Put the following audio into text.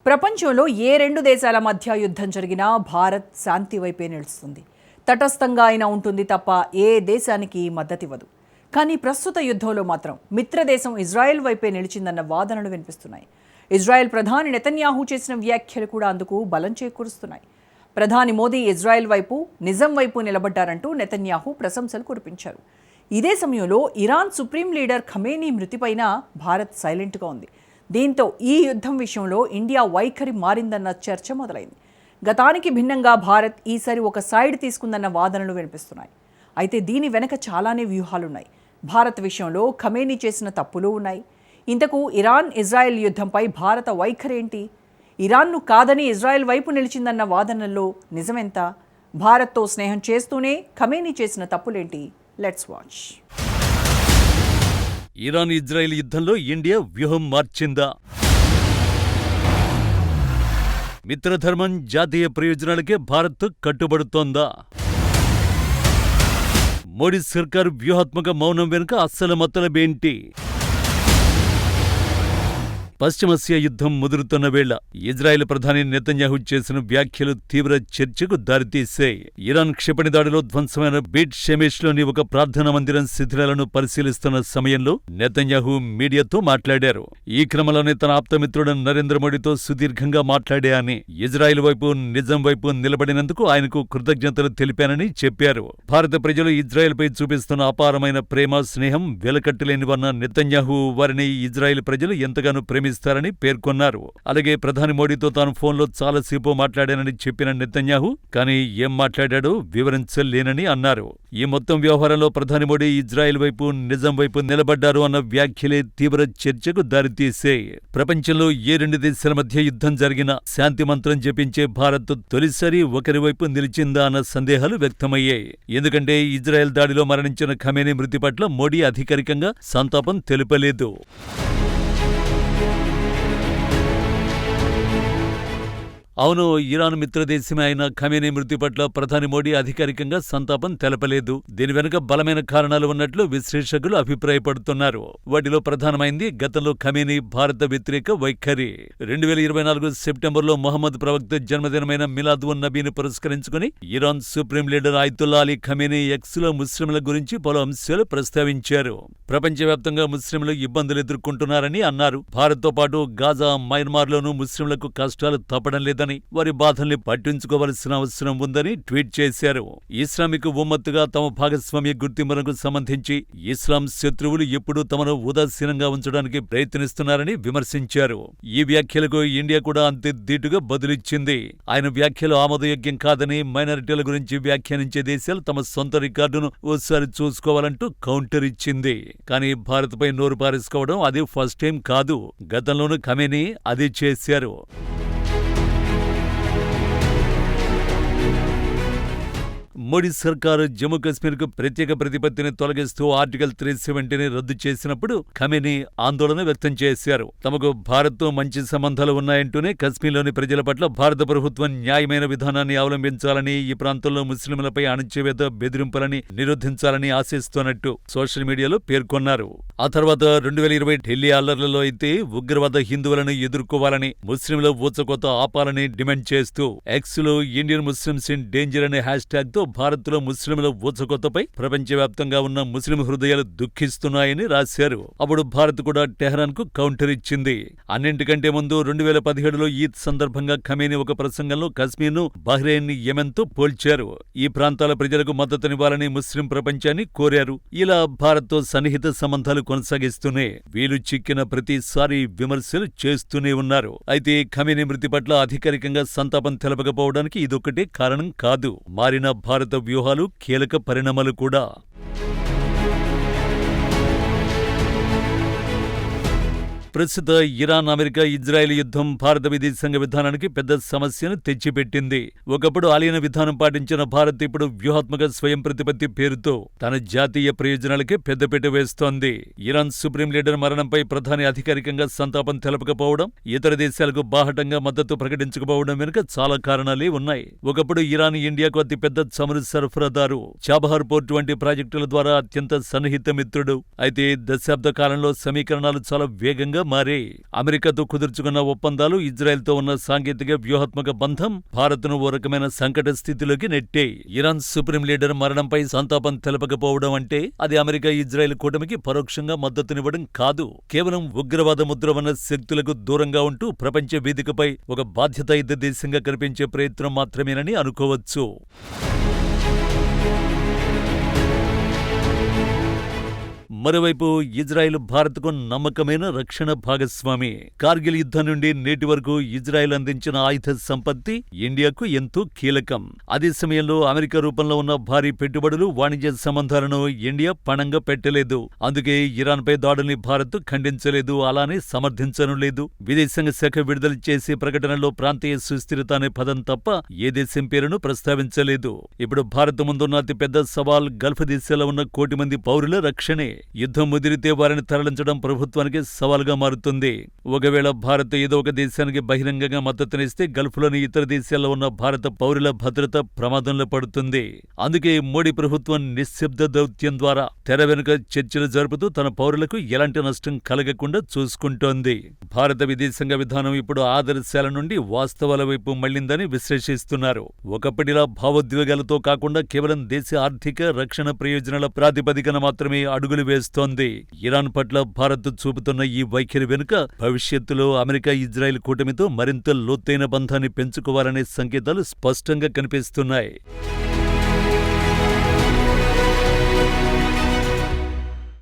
ప్రపంచంలో ఏ రెండు దేశాల మధ్య యుద్ధం జరిగినా భారత్ శాంతి వైపే నిలుస్తుంది. తటస్థంగా అయినా ఉంటుంది తప్ప ఏ దేశానికి మద్దతివ్వదు. కానీ ప్రస్తుత యుద్ధంలో మాత్రం మిత్రదేశం ఇజ్రాయెల్ వైపే నిలిచిందన్న వాదనలు వినిపిస్తున్నాయి. ఇజ్రాయెల్ ప్రధాని నెతన్యాహు చేసిన వ్యాఖ్యలు కూడా అందుకు బలం చేకూరుస్తున్నాయి. ప్రధాని మోదీ ఇజ్రాయెల్ వైపు, నిజం వైపు నిలబడ్డారంటూ నెతన్యాహు ప్రశంసలు కురిపించారు. ఇదే సమయంలో ఇరాన్ సుప్రీం లీడర్ ఖమేనీ మృతిపైన భారత్ సైలెంట్గా ఉంది. దీంతో ఈ యుద్ధం విషయంలో ఇండియా వైఖరి మారిందన్న చర్చ మొదలైంది. గతానికి భిన్నంగా భారత్ ఈసారి ఒక సైడ్ తీసుకుందన్న వాదనలు వినిపిస్తున్నాయి. అయితే దీని వెనక చాలానే వ్యూహాలున్నాయి. భారత్ విషయంలో ఖమేనీ చేసిన తప్పులు ఉన్నాయి. ఇంతకు ఇరాన్ ఇజ్రాయెల్ యుద్ధంపై భారత వైఖరి ఏంటి? ఇరాన్ను కాదని ఇజ్రాయెల్ వైపు నిలిచిందన్న వాదనల్లో నిజమెంత? భారత్తో స్నేహం చేస్తూనే ఖమేనీ చేసిన తప్పులేంటి? Let's watch. ఇరాన్ ఇజ్రాయెల్ యుద్ధంలో ఇండియా వ్యూహం మార్చిందా? మిత్రధర్మం, జాతీయ ప్రయోజనాలకే భారత్ కట్టుబడుతోందా? మోడీ సర్కారు వ్యూహాత్మక మౌనం వెనుక అస్సలు మతలబేంటి? పశ్చిమాసియా యుద్ధం ముదురుతున్న వేళ ఇజ్రాయెల్ ప్రధాని నెతన్యాహు చేసిన వ్యాఖ్యలు తీవ్ర చర్చకు దారితీశాయి. ఇరాన్ క్షిపణి దాడిలో ధ్వంసమైన బీట్ షెమెష్లోని ఒక ప్రార్థనా మందిరం శిథిలాలను పరిశీలిస్తున్న సమయంలో నెతన్యాహు మీడియాతో మాట్లాడారు. ఈ క్రమంలోనే తన ఆప్తమిత్రుడు నరేంద్ర మోడీతో సుదీర్ఘంగా మాట్లాడానని, ఇజ్రాయెల్ వైపు, నిజం వైపు నిలబడినందుకు ఆయనకు కృతజ్ఞతలు తెలిపానని చెప్పారు. భారత ప్రజలు ఇజ్రాయెల్పై చూపిస్తున్న అపారమైన ప్రేమ, స్నేహం వెలకట్టలేనివన్న నెతన్యాహు వారిని ఇజ్రాయెల్ ప్రజలు ఎంతగానో ప్రేమిస్తారని పేర్కొన్నారు. అలాగే ప్రధాని మోడీతో తాను ఫోన్లో చాలాసేపు మాట్లాడానని చెప్పిన నెతన్యాహు కానీ ఏం మాట్లాడాడో వివరించలేనని అన్నారు. ఈ మొత్తం వ్యవహారంలో ప్రధాని మోడీ ఇజ్రాయెల్ వైపు, నిజం వైపు నిలబడ్డారు అన్న వ్యాఖ్యలే తీవ్ర చర్చకు దారితీశాయి. ప్రపంచంలో ఏ రెండు దేశాల మధ్య యుద్ధం జరిగినా శాంతి మంత్రం జపించే భారత్ తొలిసారి ఒకరి వైపు నిలిచిందా అన్న సందేహాలు వ్యక్తమయ్యాయి. ఎందుకంటే ఇజ్రాయెల్ దాడిలో మరణించిన ఖమేనీ మృతి పట్ల మోడీ అధికారికంగా సంతాపం తెలుపలేదు. అవును, ఇరాన్ మిత్రదేశమే అయిన ఖమేనీ మృతి పట్ల ప్రధాని మోడీ అధికారికంగా సంతాపం తెలపలేదు. దీని వెనుక బలమైన కారణాలు ఉన్నట్లు విశ్లేషకులు అభిప్రాయపడుతున్నారు. వాటిలో ప్రధానమైంది గతంలో ఖమేనీ భారత వ్యతిరేక వైఖరి. 2024 సెప్టెంబర్లో మొహమ్మద్ ప్రవక్త జన్మదినమైన మిలాద్ ఉన్ నబీని పురస్కరించుకుని Iran supreme leader Ayatollah Ali Khamenei ఎక్స్లో ముస్లింల గురించి పలు అంశాలు ప్రస్తావించారు. ప్రపంచవ్యాప్తంగా ముస్లింలు ఇబ్బందులు ఎదుర్కొంటున్నారని అన్నారు. భారత్తో పాటు గాజా, మయన్మార్లోనూ ముస్లింలకు కష్టాలు తప్పడం లేదని, వారి బాధల్ని పట్టించుకోవలసిన అవసరం ఉందని ట్వీట్ చేశారు. ఇస్లామిక్ ఉమ్మత్తుగా తమ భాగస్వామ్య గుర్తింపునకు సంబంధించి ఇస్లాం శత్రువులు ఎప్పుడూ తమను ఉదాసీనంగా ఉంచడానికి ప్రయత్నిస్తున్నారని విమర్శించారు. ఈ వ్యాఖ్యలకు ఇండియా కూడా అంతే ధీటుగా బదులిచ్చింది. ఆయన వ్యాఖ్యలు ఆమోదయోగ్యం కాదని, మైనారిటీల గురించి వ్యాఖ్యానించే దేశాలు తమ సొంత రికార్డును ఓసారి చూసుకోవాలంటూ కౌంటర్ ఇచ్చింది. కానీ భారత్పై నోరు పారేసుకోవడం అది ఫస్ట్ టైం కాదు. గతంలోనూ ఖమేనీ అదే చేశారు. మోడీ సర్కారు జమ్మూ కశ్మీర్కు ప్రత్యేక ప్రతిపత్తిని తొలగిస్తూ ఆర్టికల్ 370ని రద్దు చేసినప్పుడు ఖమేనీ ఆందోళన వ్యక్తం చేశారు. తమకు భారత్తో మంచి సంబంధాలు ఉన్నాయంటూనే కశ్మీర్లోని ప్రజల పట్ల భారత ప్రభుత్వం న్యాయమైన విధానాన్ని అవలంబించాలని, ఈ ప్రాంతంలో ముస్లింలపై అణచివేత, బెదిరింపులని నిరోధించాలని ఆశిస్తున్నట్టు సోషల్ మీడియాలో పేర్కొన్నారు. ఆ తర్వాత 2020 ఢిల్లీ అల్లర్లలో అయితే ఉగ్రవాద హిందువులను ఎదుర్కోవాలని, ముస్లింల ఊచకోత ఆపాలని డిమాండ్ చేస్తూ ఎక్స్లో ఇండియన్ ముస్లిమ్స్ ఇన్ డేంజర్ అనే హ్యాష్ ట్యాగ్తో భారత్లో ముస్లింల ఊచకోతపై ప్రపంచవ్యాప్తంగా ఉన్న ముస్లిం హృదయాలు దుఃఖిస్తున్నాయని రాశారు. అప్పుడు భారత్ కూడా టెహ్రాన్కు కౌంటర్ ఇచ్చింది. అన్నింటికంటే ముందు 2017లో ఈద్ సందర్భంగా ఖమేనీ ఒక ప్రసంగంలో కశ్మీర్ను బహ్రెయిన్, యెమెన్తో పోల్చారు. ఈ ప్రాంతాల ప్రజలకు మద్దతునివ్వాలని ముస్లిం ప్రపంచాన్ని కోరారు. ఇలా భారత్తో సన్నిహిత సంబంధాలు కొనసాగిస్తూనే వీలు చిక్కిన ప్రతిసారి విమర్శలు చేస్తూనే ఉన్నారు. అయితే ఖమేనీ మృతి పట్ల అధికారికంగా సంతాపం తెలపకపోవడానికి ఇదొక్కటే కారణం కాదు. మారిన భారత వ్యూహాలు, కీలక పరిణామాలు కూడా. ప్రస్తుత ఇరాన్, అమెరికా, ఇజ్రాయెల్ యుద్ధం భారత విదేశాంగ విధానానికి పెద్ద సమస్యను తెచ్చిపెట్టింది. ఒకప్పుడు ఆలీన విధానం పాటించిన భారత్ ఇప్పుడు వ్యూహాత్మక స్వయం ప్రతిపత్తి పేరుతో తన జాతీయ ప్రయోజనాలకే పెద్దపీట వేస్తోంది. ఇరాన్ సుప్రీం లీడర్ మరణంపై ప్రధాని అధికారికంగా సంతాపం తెలపకపోవడం, ఇతర దేశాలకు బాహటంగా మద్దతు ప్రకటించకపోవడం వెనుక చాలా కారణాలే ఉన్నాయి. ఒకప్పుడు ఇరాన్ ఇండియాకు అతిపెద్ద చమురు సరఫరాదారు, చాబహార్ పోర్టు వంటి ప్రాజెక్టుల ద్వారా అత్యంత సన్నిహిత మిత్రుడు. అయితే దశాబ్ద కాలంలో సమీకరణాలు చాలా వేగంగా సవాలుగా మారాయి. అమెరికాతో కుదుర్చుకున్న ఒప్పందాలు, ఇజ్రాయెల్తో ఉన్న సాంకేతిక వ్యూహాత్మక బంధం భారత్ను ఓ రకమైన సంకట స్థితిలోకి నెట్టాయి. ఇరాన్ సుప్రీం లీడర్ మరణంపై సంతాపం తెలపకపోవడం అంటే అది అమెరికా ఇజ్రాయెల్ కూటమికి పరోక్షంగా మద్దతునివ్వడం కాదు. కేవలం ఉగ్రవాద ముద్ర ఉన్న శక్తులకు దూరంగా ఉంటూ ప్రపంచ వేదికపై ఒక బాధ్యతాయుత దేశంగా కనిపించే ప్రయత్నం మాత్రమేనని అనుకోవచ్చు. మరోవైపు ఇజ్రాయెల్ భారత్కు నమ్మకమైన రక్షణ భాగస్వామి. కార్గిల్ యుద్ధం నుండి నేటి వరకు ఇజ్రాయెల్ అందించిన ఆయుధ సంపత్తి ఇండియాకు ఎంతో కీలకం. అదే సమయంలో అమెరికా రూపంలో ఉన్న భారీ పెట్టుబడులు, వాణిజ్య సంబంధాలను ఇండియా పణంగా పెట్టలేదు. అందుకే ఇరాన్పై దాడుల్ని భారత్ ఖండించలేదు, అలానే సమర్థించను లేదు. విదేశాంగ శాఖ విడుదల చేసే ప్రకటనలో ప్రాంతీయ సుస్థిరత అనే పదం తప్ప ఏ దేశం పేరును ప్రస్తావించలేదు. ఇప్పుడు భారత్ ముందున్న అతిపెద్ద సవాల్ గల్ఫ్ దేశాల్లో ఉన్న 1 కోటి మంది పౌరుల రక్షణే. యుద్ధం ముదిరితే వారిని తరలించడం ప్రభుత్వానికి సవాలుగా మారుతుంది. ఒకవేళ భారత్ ఏదో ఒక దేశానికి బహిరంగంగా మద్దతునిస్తే గల్ఫ్లోని ఇతర దేశాల్లో ఉన్న భారత పౌరుల భద్రత ప్రమాదంలో పడుతుంది. అందుకే మోడీ ప్రభుత్వం నిశ్శబ్ద దౌత్యం ద్వారా తెర వెనుక చర్చలు జరుపుతూ తన పౌరులకు ఎలాంటి నష్టం కలగకుండా చూసుకుంటోంది. భారత విదేశాంగ విధానం ఇప్పుడు ఆదర్శాల నుండి వాస్తవాల వైపు మళ్లిందని విశ్లేషిస్తున్నారు. ఒకప్పటిలా భావోద్వేగాలతో కాకుండా కేవలం దేశ ఆర్థిక, రక్షణ ప్రయోజనాల ప్రాతిపదికన మాత్రమే అడుగులు వేస్తోంది. ఇరాన్ పట్ల భారత్ చూపుతున్న ఈ వైఖరి వెనుక భవిష్యత్తులో అమెరికా ఇజ్రాయెల్ కూటమితో మరింత లోతైన బంధాన్ని పెంచుకోవాలనే సంకేతాలు స్పష్టంగా కనిపిస్తున్నాయి.